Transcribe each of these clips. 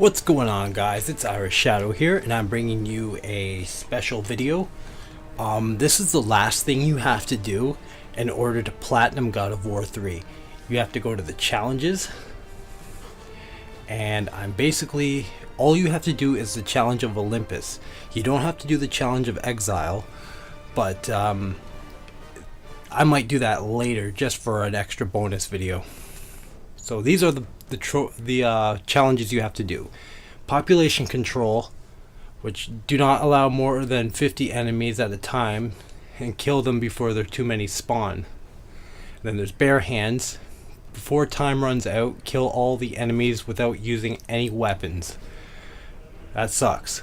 What's going on, guys? It's Irish Shadow here, and I'm bringing you a special video. This is the last thing you have to do in order to platinum God of War 3. You have to go to the challenges, and all you have to do is the Challenge of Olympus. You don't have to do the Challenge of Exile, but I might do that later just for an extra bonus video. So these are the challenges you have to do. Population control, which do not allow more than 50 enemies at a time and kill them before there too many spawn. Then there's bare hands. Before time runs out, kill all the enemies without using any weapons. That sucks.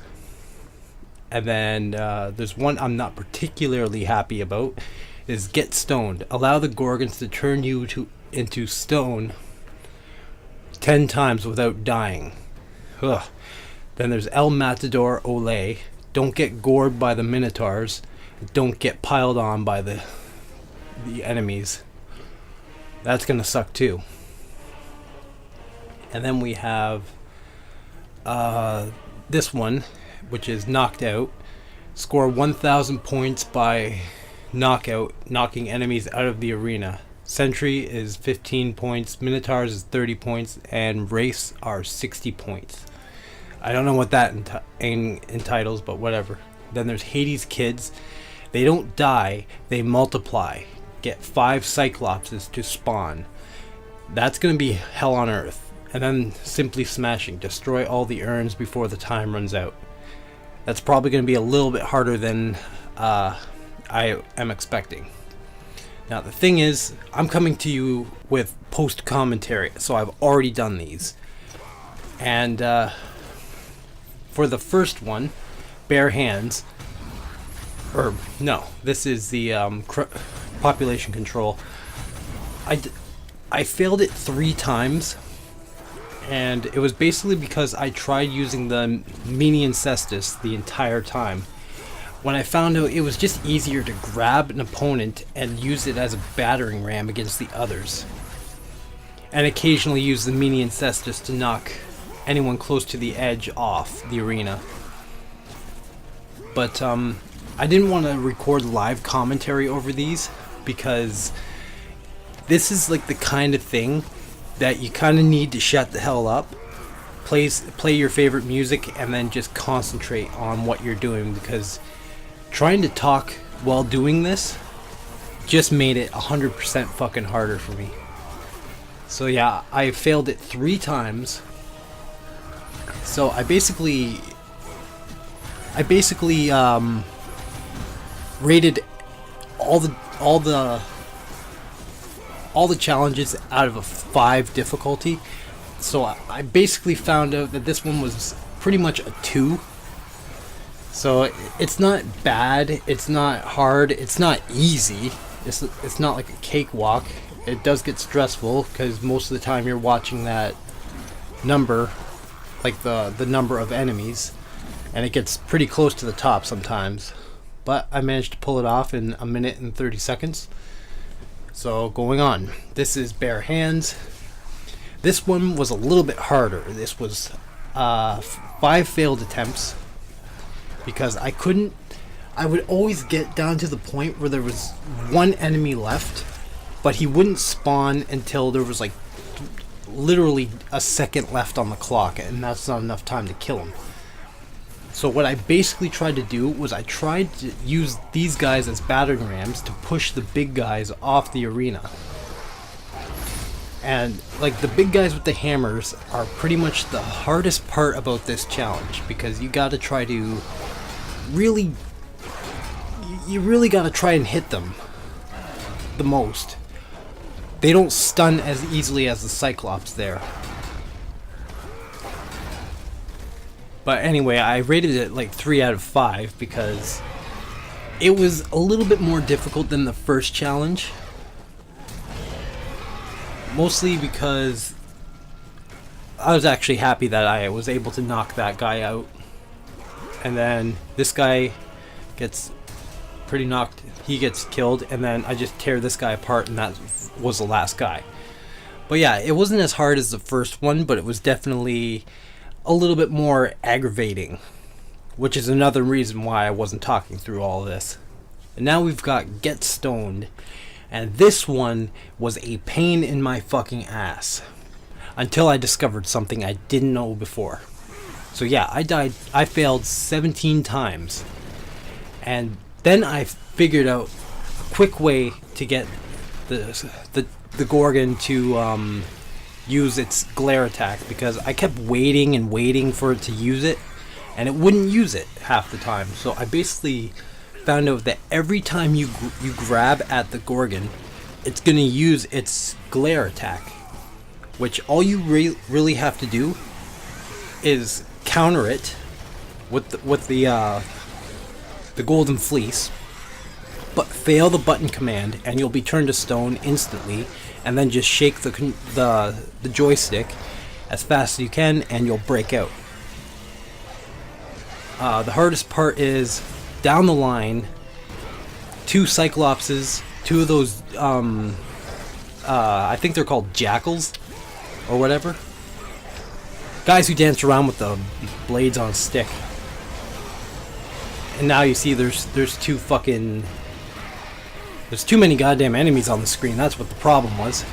And then there's one I'm not particularly happy about, is get stoned. Allow the Gorgons to turn you into stone 10 times without dying. Ugh. Then there's El Matador Ole. Don't get gored by the Minotaurs. Don't get piled on by the enemies. That's gonna suck too. And then we have this one, which is knocked out. Score 1,000 points by knocking enemies out of the arena. Sentry is 15 points, Minotaurs is 30 points, and Race are 60 points. I don't know what that entitles, but whatever. Then there's Hades Kids. They don't die, they multiply. Get 5 Cyclopses to spawn. That's going to be hell on earth. And then Simply Smashing. Destroy all the urns before the time runs out. That's probably going to be a little bit harder than I am expecting. Now the thing is, I'm coming to you with post commentary, so I've already done these. And for the first one, bare hands, or no, this is the population control. I failed it 3 times, and it was basically because I tried using the Minion Cestus the entire time. When I found out it was just easier to grab an opponent and use it as a battering ram against the others. And occasionally use the Minion Cestus to knock anyone close to the edge off the arena. But I didn't want to record live commentary over these, because this is like the kind of thing that you kind of need to shut the hell up. Play your favorite music and then just concentrate on what you're doing, because trying to talk while doing this just made it 100% fucking harder for me. So yeah, I failed it 3 times. So I basically rated all the challenges out of a 5 difficulty. So I basically found out that this one was pretty much a 2. So it's not bad, it's not hard, it's not easy, it's not like a cakewalk. It does get stressful, because most of the time you're watching that number, like the number of enemies, and it gets pretty close to the top sometimes. But I managed to pull it off in 1 minute and 30 seconds. So going on, this is bare hands. This one was a little bit harder. This was 5 failed attempts, because I would always get down to the point where there was 1 enemy left, but he wouldn't spawn until there was like literally a second left on the clock, and that's not enough time to kill him. So what I basically tried to do was I tried to use these guys as battering rams to push the big guys off the arena. And like the big guys with the hammers are pretty much the hardest part about this challenge, because you gotta try to really gotta try and hit them the most. They don't stun as easily as the Cyclops there. But anyway, I rated it like 3 out of 5 because it was a little bit more difficult than the first challenge. Mostly because I was actually happy that I was able to knock that guy out. And then this guy gets pretty knocked, he gets killed, and then I just tear this guy apart, and that was the last guy. But yeah, it wasn't as hard as the first one, but it was definitely a little bit more aggravating, which is another reason why I wasn't talking through all this. And now we've got Get Stoned, and this one was a pain in my fucking ass until I discovered something I didn't know before. So yeah, I failed 17 times, and then I figured out a quick way to get the Gorgon to use its glare attack, because I kept waiting and waiting for it to use it, and it wouldn't use it half the time. So I basically found out that every time you grab at the Gorgon, it's going to use its glare attack, which all you really have to do is counter it with the golden fleece, but fail the button command, and you'll be turned to stone instantly. And then just shake the joystick as fast as you can, and you'll break out. The hardest part is down the line. 2 Cyclopses, 2 of those, I think they're called jackals or whatever. Guys who dance around with the blades on a stick. And now you see there's too many goddamn enemies on the screen. That's what the problem was.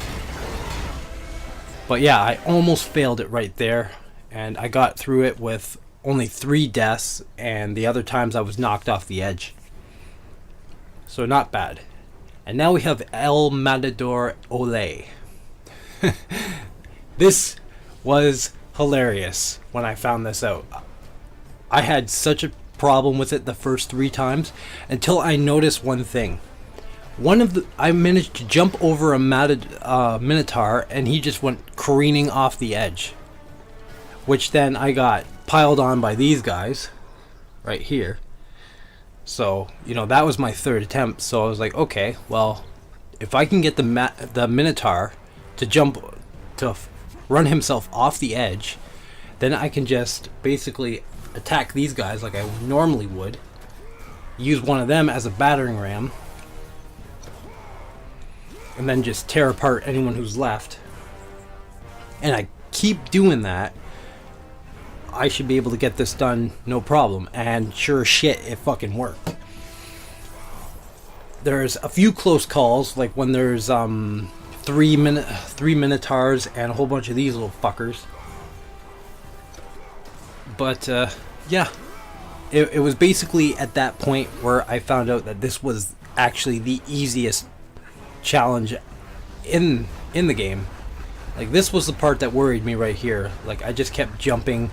But yeah, I almost failed it right there, and I got through it with only 3 deaths, and the other times I was knocked off the edge. So not bad. And now we have El Matador Ole. This was hilarious when I found this out. I had such a problem with it the first 3 times until I noticed one thing. I managed to jump over a Minotaur, and he just went careening off the edge. Which then I got piled on by these guys right here. So, that was my 3rd attempt. So I was like, okay, well, if I can get the Minotaur to run himself off the edge, then I can just basically attack these guys like I normally would. Use one of them as a battering ram, and then just tear apart anyone who's left. And I keep doing that. I should be able to get this done no problem. And sure as shit, it fucking worked. There's a few close calls, like when there's 3 Minotaurs and a whole bunch of these little fuckers. But yeah, it was basically at that point where I found out that this was actually the easiest challenge in the game. Like, this was the part that worried me right here. Like, I just kept jumping,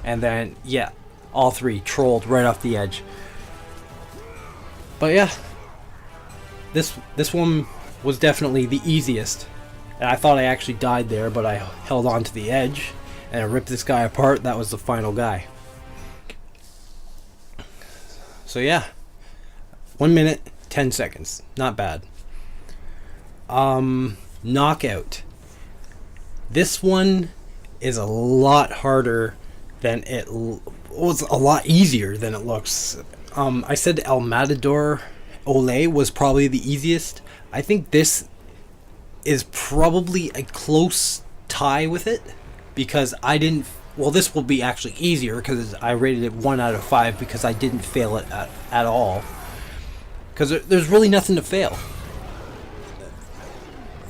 and then yeah, all 3 trolled right off the edge. But yeah, this one was definitely the easiest, and I thought I actually died there, but I held on to the edge and I ripped this guy apart. That was the final guy. So yeah, 1 minute 10 seconds, not bad. Knockout. This one is a lot harder than it was, a lot easier than it looks. I said El Matador Ole was probably the easiest. I think this is probably a close tie with it, because this will be actually easier because I rated it 1 out of 5 because I didn't fail it at all. Because there's really nothing to fail.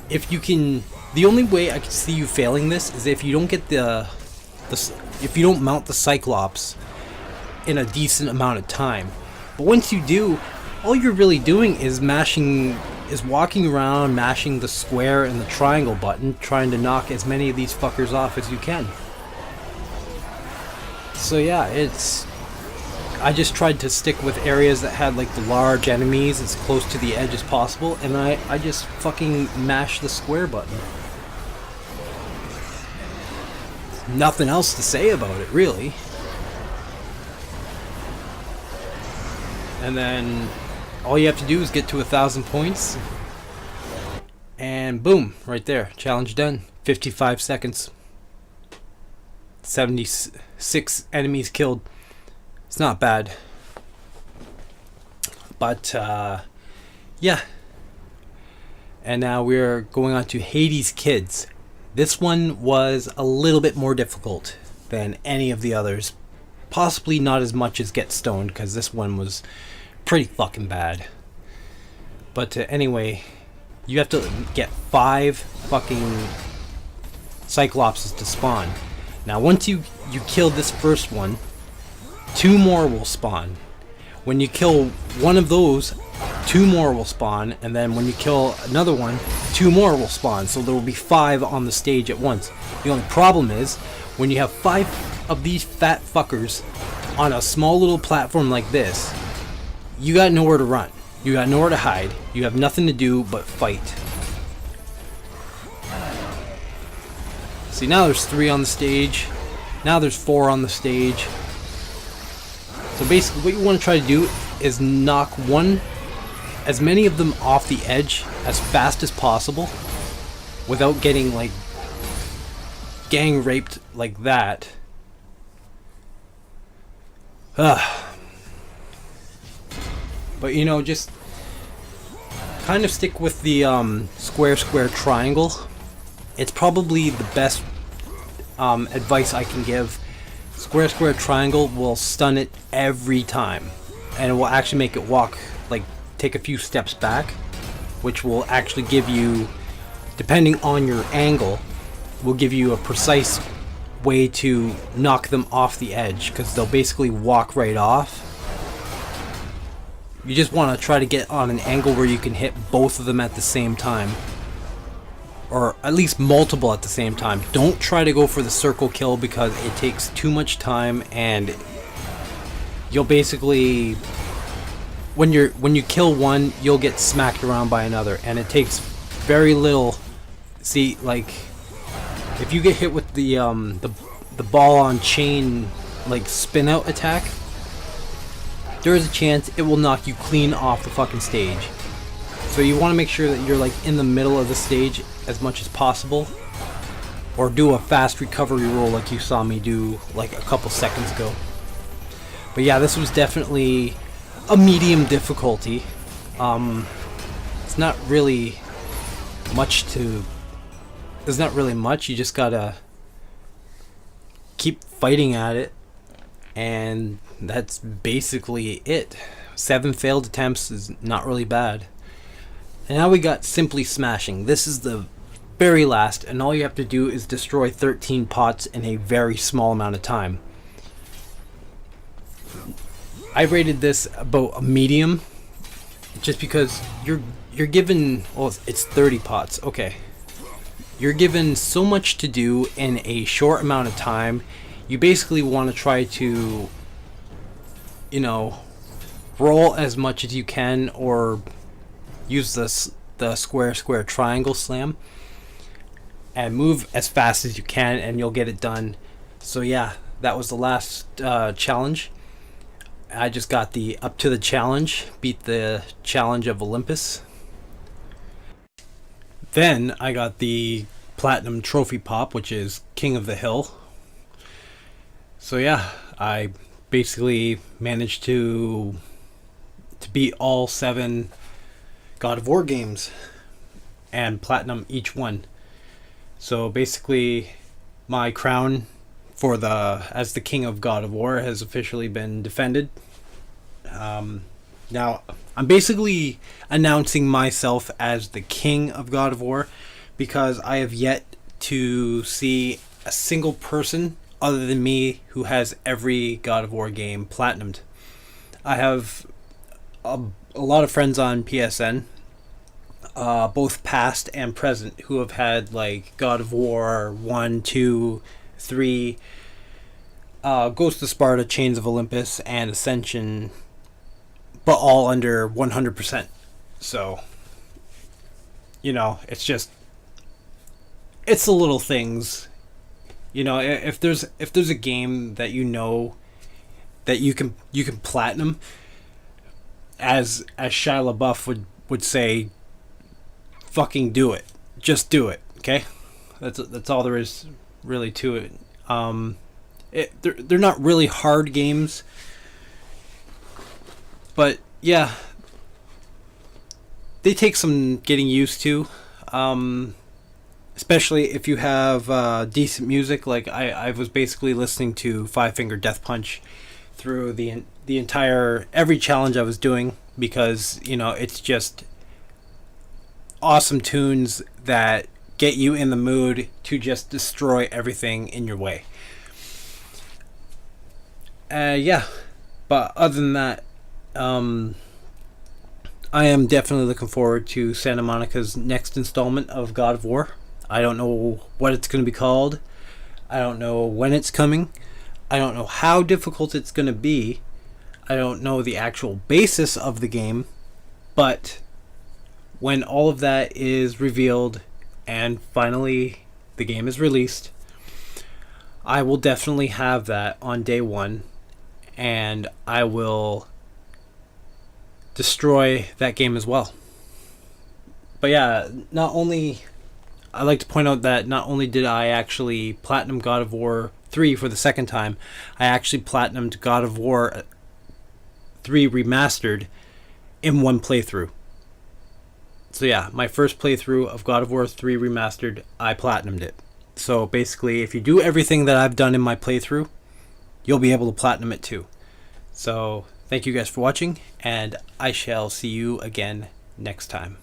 The only way I can see you failing this is if you don't get if you don't mount the Cyclops in a decent amount of time. But once you do, all you're really doing is walking around, mashing the square and the triangle button, trying to knock as many of these fuckers off as you can. So yeah, I just tried to stick with areas that had like the large enemies as close to the edge as possible, and I just fucking mashed the square button. Nothing else to say about it, really. And then all you have to do is get to 1,000 points, and boom, right there, challenge done. 55 seconds. 76 enemies killed. It's not bad. But yeah. And now we're going on to Hades Kids. This one was a little bit more difficult. than any of the others. Possibly not as much as Get Stoned, because this one was pretty fucking bad. But anyway, you have to get 5 fucking Cyclopses to spawn. Now once you kill this first one, 2 more will spawn. When you kill one of those, 2 more will spawn, and then when you kill another one, 2 more will spawn. So there will be 5 on the stage at once. The only problem is, when you have 5 of these fat fuckers on a small little platform like this, you got nowhere to run. You got nowhere to hide. You have nothing to do but fight. See, now there's 3 on the stage. Now there's 4 on the stage. So basically what you want to try to do is knock as many of them off the edge as fast as possible without getting like gang raped like that. But you know, just kind of stick with the square triangle. It's probably the best advice I can give. Square triangle will stun it every time, and it will actually make it walk, like take a few steps back, which will actually give you, depending on your angle, will give you a precise way to knock them off the edge, because they'll basically walk right off. You just want to try to get on an angle where you can hit both of them at the same time, or at least multiple at the same time. Don't try to go for the circle kill, because it takes too much time, and you'll basically, when you kill one, you'll get smacked around by another, and it takes very little. See, like if you get hit with the ball on chain, like spin out attack, there is a chance it will knock you clean off the fucking stage. So you want to make sure that you're like in the middle of the stage as much as possible, or do a fast recovery roll like you saw me do like a couple seconds ago. But yeah, this was definitely a medium difficulty. It's not really much to... There's not really much. You just gotta keep fighting at it, and that's basically it. 7 failed attempts is not really bad. And now we got Simply Smashing. This is the very last, and all you have to do is destroy 13 pots in a very small amount of time. I rated this about a medium, just because you're given, well, it's 30 pots. Okay, you're given so much to do in a short amount of time. You basically want to try to, you know, roll as much as you can, or use the square triangle slam, and move as fast as you can, and you'll get it done. So yeah, that was the last challenge. I just got the up to the challenge, beat the Challenge of Olympus. Then I got the Platinum Trophy Pop, which is King of the Hill. So yeah, I basically managed to beat all 7 God of War games and platinum each one. So basically my crown for as the King of God of War has officially been defended. Now I'm basically announcing myself as the King of God of War, because I have yet to see a single person other than me who has every God of War game platinumed. I have a lot of friends on PSN, both past and present, who have had like God of War 1, 2, 3, Ghost of Sparta, Chains of Olympus, and Ascension, but all under 100%. So, you know, it's the little things. You know, if there's a game that you know that you can platinum, as Shia LaBeouf would say, fucking do it. Just do it, okay? That's all there is really to it. They're not really hard games, but yeah, they take some getting used to. especially if you have decent music. Like I was basically listening to Five Finger Death Punch through the entire every challenge I was doing, because it's just awesome tunes that get you in the mood to just destroy everything in your way. Yeah, but other than that, I am definitely looking forward to Santa Monica's next installment of God of War. I don't know what it's going to be called. I don't know when it's coming. I don't know how difficult it's going to be. I don't know the actual basis of the game. But when all of that is revealed and finally the game is released, I will definitely have that on day one, and I will destroy that game as well. But yeah, I like to point out that not only did I actually platinum God of War 3 for the second time, I actually platinumed God of War 3 Remastered in one playthrough. So yeah, my first playthrough of God of War 3 Remastered, I platinumed it. So basically, if you do everything that I've done in my playthrough, you'll be able to platinum it too. So thank you guys for watching, and I shall see you again next time.